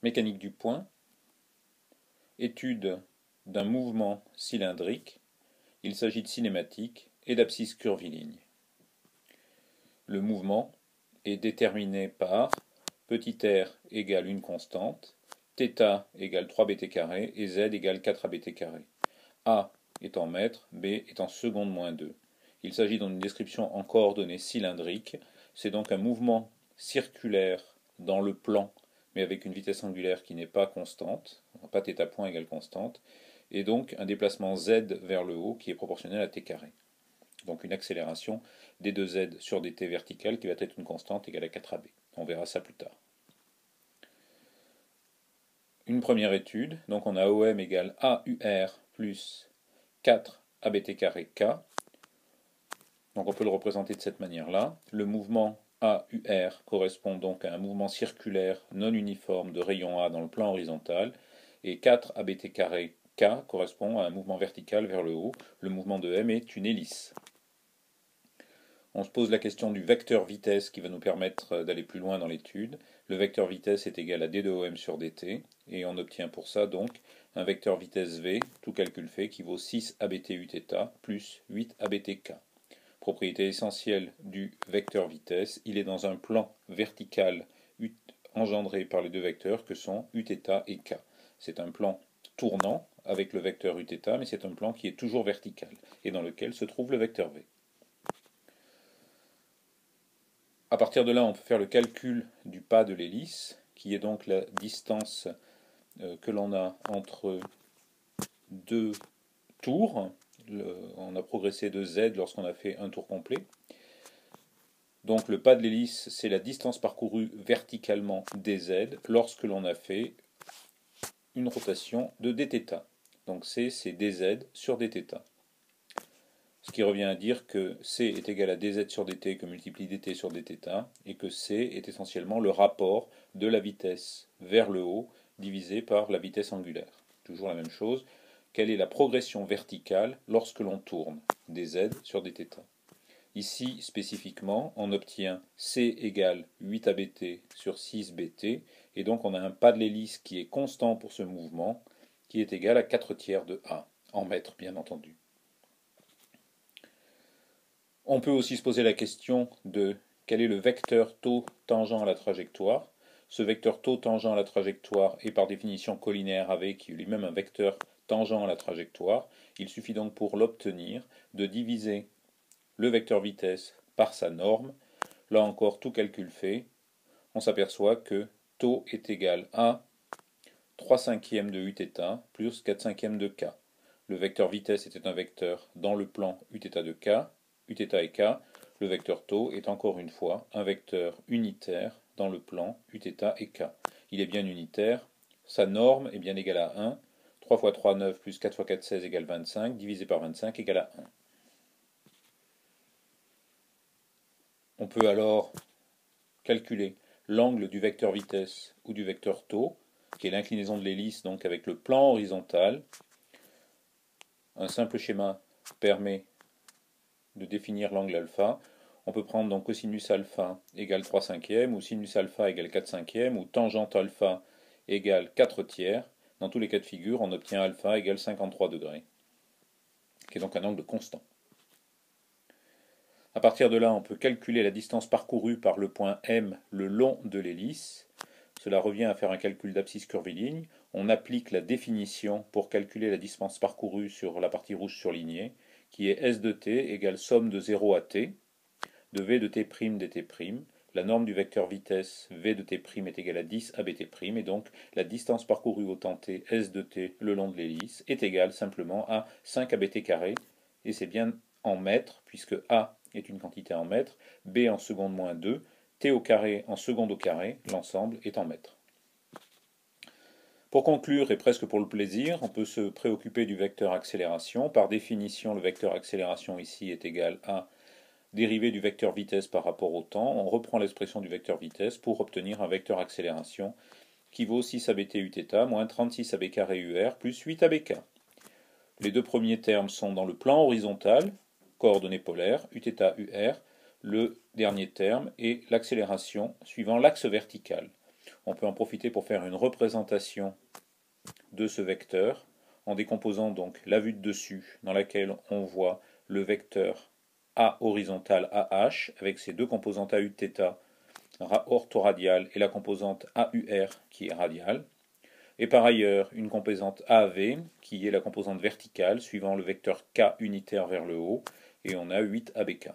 Mécanique du point, étude d'un mouvement cylindrique, il s'agit de cinématique et d'abscisse curviligne. Le mouvement est déterminé par petit r égale une constante, θ égale 3bt carré et z égale 4abt carré. A est en mètres, B est en seconde moins 2. Il s'agit d'une description en coordonnées cylindriques, c'est donc un mouvement circulaire dans le plan, mais avec une vitesse angulaire qui n'est pas constante, pas θ point égale constante, et donc un déplacement z vers le haut qui est proportionnel à t carré. Donc une accélération d2z sur dt verticale qui va être une constante égale à 4ab. On verra ça plus tard. Une première étude, donc on a OM égale AUR plus 4 ABT carré K. Donc on peut le représenter de cette manière-là. Le mouvement AUR correspond donc à un mouvement circulaire non uniforme de rayon A dans le plan horizontal, et 4 ABT carré K correspond à un mouvement vertical vers le haut. Le mouvement de M est une hélice. On se pose la question du vecteur vitesse qui va nous permettre d'aller plus loin dans l'étude. Le vecteur vitesse est égal à d de OM sur dt, et on obtient pour ça donc un vecteur vitesse v, tout calcul fait, qui vaut 6 abt uθ plus 8 abt k. Propriété essentielle du vecteur vitesse, il est dans un plan vertical engendré par les deux vecteurs que sont uθ et k. C'est un plan tournant avec le vecteur uθ, mais c'est un plan qui est toujours vertical, et dans lequel se trouve le vecteur v. À partir de là, on peut faire le calcul du pas de l'hélice, qui est donc la distance que l'on a entre deux tours. On a progressé de z lorsqu'on a fait un tour complet. Donc le pas de l'hélice, c'est la distance parcourue verticalement dz lorsque l'on a fait une rotation de dθ. Donc c'est dz sur dθ. Ce qui revient à dire que c est égal à dz sur dt que multiplie dt sur dθ, et que c est essentiellement le rapport de la vitesse vers le haut divisé par la vitesse angulaire. Toujours la même chose, quelle est la progression verticale lorsque l'on tourne, dz sur dθ. Ici, spécifiquement, on obtient c égale 8abt sur 6bt, et donc on a un pas de l'hélice qui est constant pour ce mouvement, qui est égal à 4/3 de a, en mètres bien entendu. On peut aussi se poser la question de quel est le vecteur taux tangent à la trajectoire. Ce vecteur taux tangent à la trajectoire est par définition collinaire avec lui-même un vecteur tangent à la trajectoire. Il suffit donc pour l'obtenir de diviser le vecteur vitesse par sa norme. Là encore, tout calcul fait, on s'aperçoit que taux est égal à 3/5 de uθ plus 4/5 de k. Le vecteur vitesse était un vecteur dans le plan uθ de k, uθ et k. Le vecteur taux est encore une fois un vecteur unitaire dans le plan uθ et k. Il est bien unitaire, sa norme est bien égale à 1, 3 fois 3, 9, plus 4 fois 4, 16 égale 25, divisé par 25 égale à 1. On peut alors calculer l'angle du vecteur vitesse ou du vecteur taux, qui est l'inclinaison de l'hélice donc avec le plan horizontal. Un simple schéma permet de définir l'angle alpha. On peut prendre donc cosinus alpha égale 3/5 ou sinus alpha égale 4/5 ou tangente alpha égale 4/3. Dans tous les cas de figure, on obtient alpha égale 53 degrés, qui est donc un angle constant. À partir de là, on peut calculer la distance parcourue par le point M le long de l'hélice. Cela revient à faire un calcul d'abscisse curviligne. On applique la définition pour calculer la distance parcourue sur la partie rouge surlignée, qui est S de t égale somme de 0 à t, de v de t' dt'. La norme du vecteur vitesse v de t' est égale à 10 abt', et donc la distance parcourue au temps t, S de t, le long de l'hélice, est égale simplement à 5 abt carré, et c'est bien en mètres, puisque a est une quantité en mètres, b en seconde moins 2, t au carré en seconde au carré, l'ensemble est en mètres. Pour conclure, et presque pour le plaisir, on peut se préoccuper du vecteur accélération. Par définition, le vecteur accélération ici est égal à dérivée du vecteur vitesse par rapport au temps. On reprend l'expression du vecteur vitesse pour obtenir un vecteur accélération qui vaut 6 abt uθ moins 36 ab carré ur plus 8 abk. Les deux premiers termes sont dans le plan horizontal, coordonnées polaires, uθ ur. Le dernier terme est l'accélération suivant l'axe vertical. on peut en profiter pour faire une représentation de ce vecteur en décomposant donc la vue de dessus dans laquelle on voit le vecteur A horizontal AH avec ses deux composantes AU θ orthoradiale et la composante AUR qui est radiale. Et par ailleurs, une composante AV qui est la composante verticale suivant le vecteur K unitaire vers le haut et on a 8 ABK.